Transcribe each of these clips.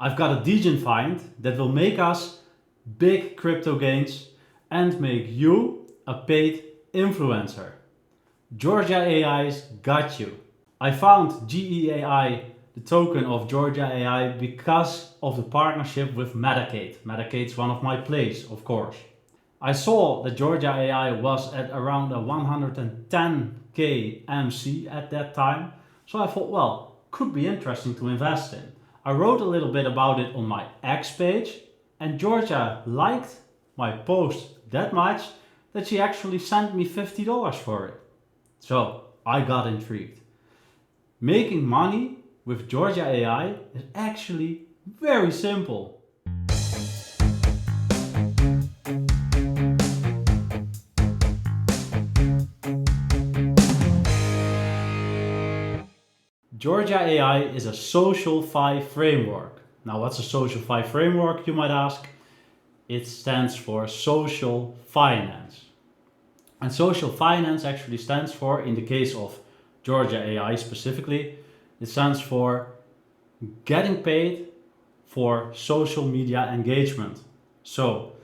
I've got a Degen find that will make us big crypto gains and make you a paid influencer. Georgia AI's got you. I found GEAI, the token of Georgia AI, because of the partnership with Metacade. Metacade is one of my plays, of course. I saw that Georgia AI was at around a 110k MC at that time, so I thought, well, could be interesting to invest in. I wrote a little bit about it on my X page, and Georgia liked my post that much that she actually sent me $50 for it. So I got intrigued. Making money with Georgia AI is actually very simple. Georgia AI is a SocialFi framework. Now, what's a SocialFi framework, you might ask? It stands for social finance. And social finance actually stands for, in the case of Georgia AI specifically, it stands for getting paid for social media engagement. So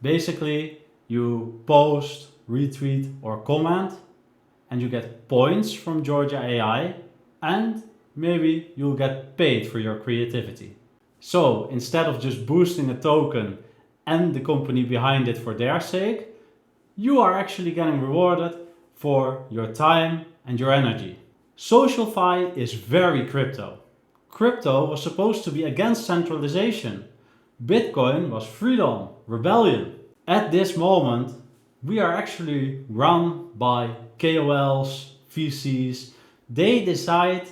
basically you post, retweet or comment and you get points from Georgia AI and maybe you'll get paid for your creativity. So instead of just boosting a token and the company behind it for their sake, you are actually getting rewarded for your time and your energy. SocialFi is very crypto. Crypto was supposed to be against centralization. Bitcoin was freedom, rebellion. At this moment, we are actually run by KOLs, VCs. They decide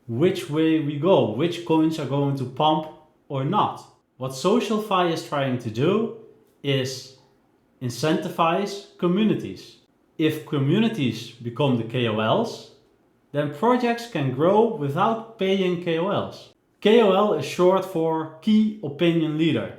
which way we go, which coins are going to pump or not. What SocialFi is trying to do is incentivize communities. If communities become the KOLs, then projects can grow without paying KOLs. KOL is short for key opinion leader.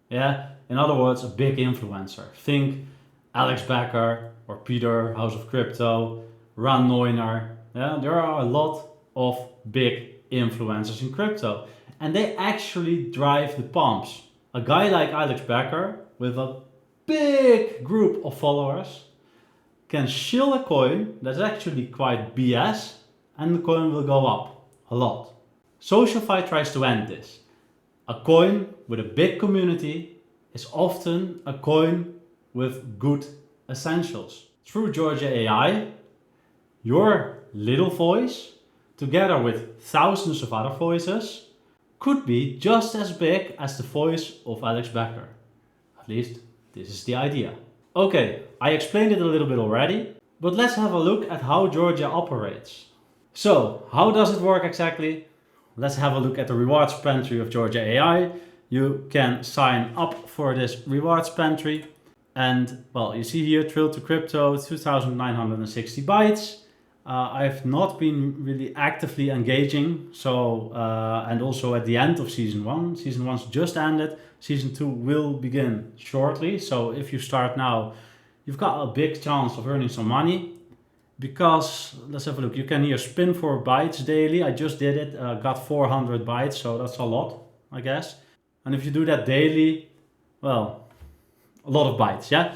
Yeah, in other words, a big influencer. Think Alex Becker or Peter, House of Crypto, Ran Neuner. Yeah, there are a lot of big influencers in crypto and they actually drive the pumps. A guy like Alex Becker with a big group of followers can shill a coin that's actually quite BS and the coin will go up a lot. SocialFi tries to end this. A coin with a big community is often a coin with good essentials. Through Georgia AI, your little voice, together with thousands of other voices, could be just as big as the voice of Alex Becker. At least this is the idea. Okay, I explained it a little bit already, but let's have a look at how Georgia operates. So, how does it work exactly? Let's have a look at the rewards pantry of Georgia AI. You can sign up for this rewards pantry and, well, you see here, Trail to Crypto, 2,960 bytes. I've not been really actively engaging, so and also at the end of season 1. Season 1's just ended. Season 2 will begin shortly, so if you start now, you've got a big chance of earning some money. Because, let's have a look, you can here spin for bytes daily. I just did it, got 400 bytes, so that's a lot, I guess. And if you do that daily, well, a lot of bytes, yeah?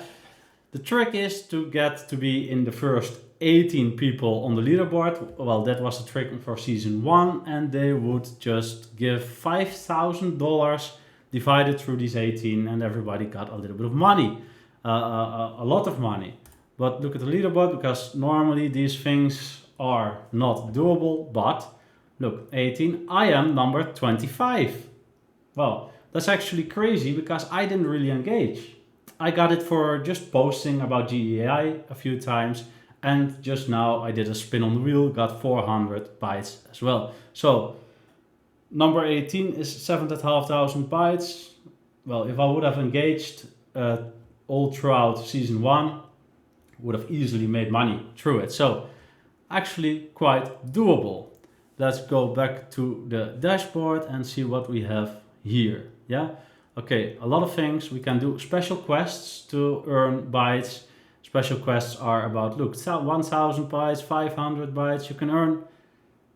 The trick is to get to be in the first 18 people on the leaderboard. Well, that was the trick for season 1, and they would just give $5,000 divided through these 18, and everybody got a little bit of money, a lot of money. But look at the leaderboard, because normally these things are not doable, but look, 18, I am number 25. Well, that's actually crazy because I didn't really engage. I got it for just posting about GEAI a few times, and just now I did a spin on the wheel, got 400 bytes as well. So number 18 is 7,500 bytes. Well, if I would have engaged all throughout season 1, would have easily made money through it. So actually quite doable. Let's go back to the dashboard and see what we have here. Yeah. Okay, a lot of things. We can do special quests to earn bytes. Special quests are about, look, 1,000 bytes, 500 bytes. You can earn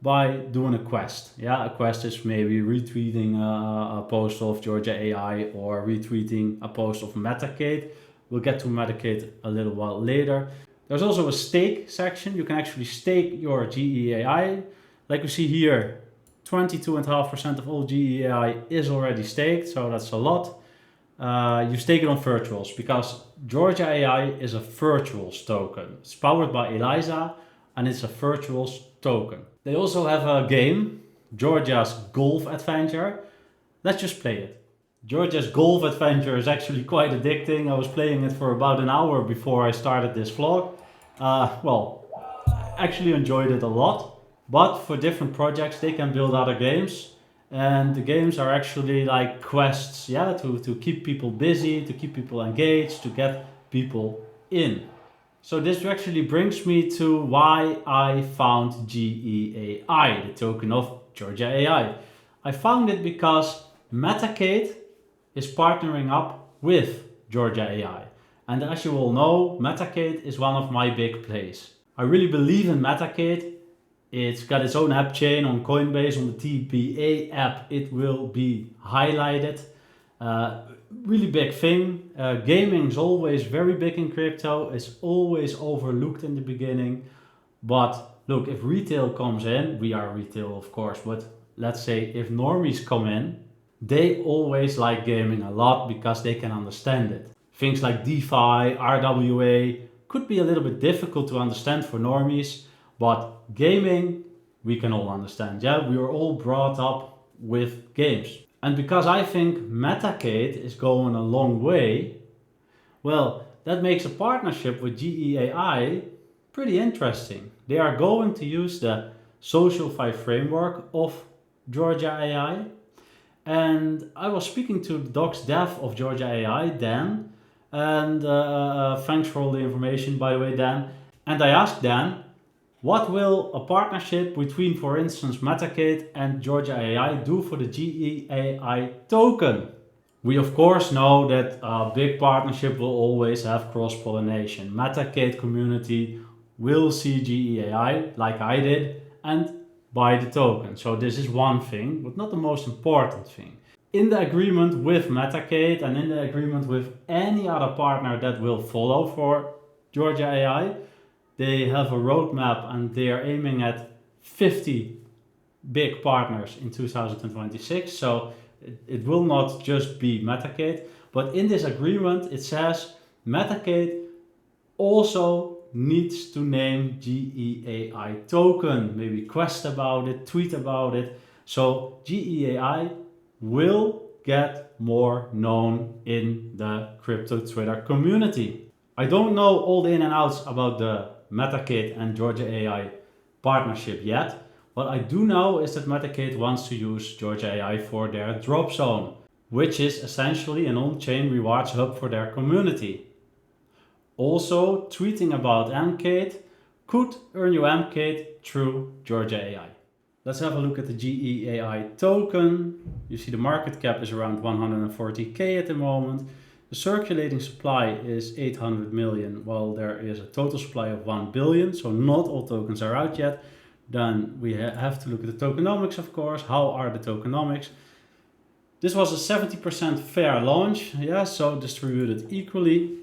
by doing a quest. Yeah, a quest is maybe retweeting a post of Georgia AI or retweeting a post of Metacade. We'll get to Metacade a little while later. There's also a stake section. You can actually stake your GEAI. Like we see here, 22.5% of all GEAI is already staked, so that's a lot. You stake it on virtuals because Georgia AI is a virtuals token. It's powered by Eliza and it's a virtuals token. They also have a game, Georgia's Golf Adventure. Let's just play it. Georgia's Golf Adventure is actually quite addicting. I was playing it for about an hour before I started this vlog. I actually enjoyed it a lot, but for different projects they can build other games. And the games are actually like quests, yeah, to keep people busy, to keep people engaged, to get people in. So this actually brings me to why I found GEAI, the token of Georgia AI. I found it because Metacade is partnering up with Georgia AI. And as you all know, Metacade is one of my big plays. I really believe in Metacade. It's got its own app chain on Coinbase, on the TPA app. It will be highlighted. Really big thing. Gaming is always very big in crypto. It's always overlooked in the beginning. But look, if retail comes in, we are retail of course, but let's say if normies come in, they always like gaming a lot because they can understand it. Things like DeFi, RWA could be a little bit difficult to understand for normies, but gaming, we can all understand. Yeah, we are all brought up with games. And because I think Metacade is going a long way, well, that makes a partnership with GEAI pretty interesting. They are going to use the SocialFi framework of Georgia AI. And I was speaking to the docs dev of Georgia AI, Dan, and thanks for all the information, by the way, Dan. And I asked Dan, what will a partnership between, for instance, Metacade and Georgia AI do for the GEAI token? We of course know that a big partnership will always have cross-pollination. Metacade community will see GEAI, like I did, and buy the token. So this is one thing, but not the most important thing. In the agreement with Metacade and in the agreement with any other partner that will follow for Georgia AI, they have a roadmap and they are aiming at 50 big partners in 2026. So it will not just be Metacade, but in this agreement it says Metacade also needs to name GEAI token, maybe quest about it, tweet about it. So GEAI will get more known in the crypto Twitter community. I don't know all the in and outs about the Metacade and Georgia AI partnership yet. What I do know is that Metacade wants to use Georgia AI for their drop zone, which is essentially an on-chain rewards hub for their community. Also, tweeting about MCADE could earn you MCADE through Georgia AI. Let's have a look at the GEAI token. You see the market cap is around 140k at the moment. The circulating supply is 800 million, while there is a total supply of 1 billion, so not all tokens are out yet. Then we have to look at the tokenomics, of course. How are the tokenomics? This was a 70% fair launch, yeah, so distributed equally.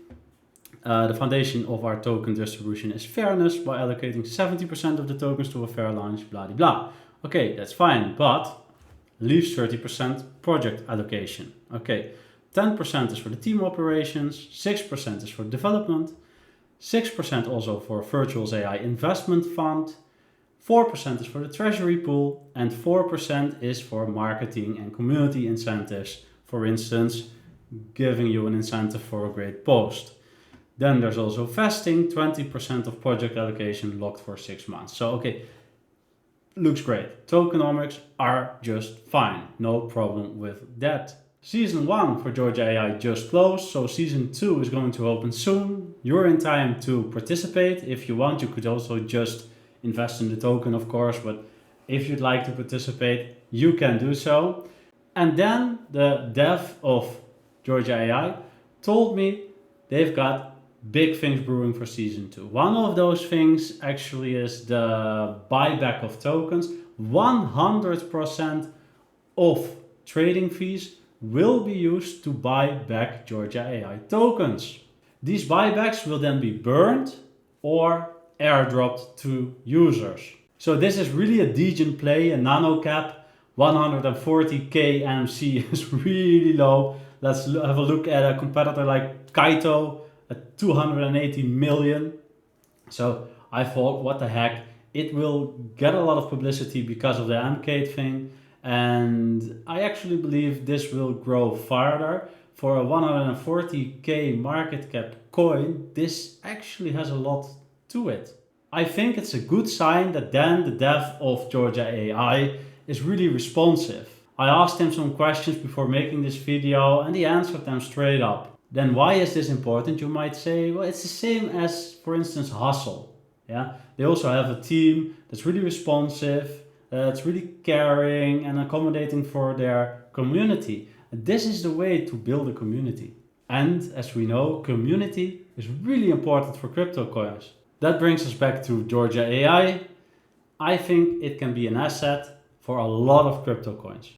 The foundation of our token distribution is fairness by allocating 70% of the tokens to a fair launch, blah, blah, blah. Okay, that's fine, but leaves 30% project allocation. Okay. 10% is for the team operations, 6% is for development, 6% also for Virtuals AI investment fund, 4% is for the treasury pool, and 4% is for marketing and community incentives. For instance, giving you an incentive for a great post. Then there's also vesting, 20% of project allocation locked for 6 months. So, okay, looks great. Tokenomics are just fine. No problem with that. Season 1 for Georgia AI just closed, so Season 2 is going to open soon. You're in time to participate. If you want, you could also just invest in the token, of course, but if you'd like to participate, you can do so. And then the dev of Georgia AI told me they've got big things brewing for Season 2. One of those things actually is the buyback of tokens, 100% of trading fees will be used to buy back Georgia AI tokens. These buybacks will then be burned or airdropped to users. So this is really a Degen play, a nano cap. 140k MC is really low. Let's have a look at a competitor like Kaito at 280 million. So I thought, what the heck, it will get a lot of publicity because of the MCADE thing, and I actually believe this will grow further. For a 140k market cap coin, this actually has a lot to it. I think it's a good sign that Dan, the dev of Georgia AI, is really responsive. I asked him some questions before making this video and he answered them straight up. Then why is this important? You might say, well, it's the same as, for instance, Hustle. Yeah, they also have a team that's really responsive, that's really caring and accommodating for their community. And this is the way to build a community. And as we know, community is really important for crypto coins. That brings us back to Georgia AI. I think it can be an asset for a lot of crypto coins.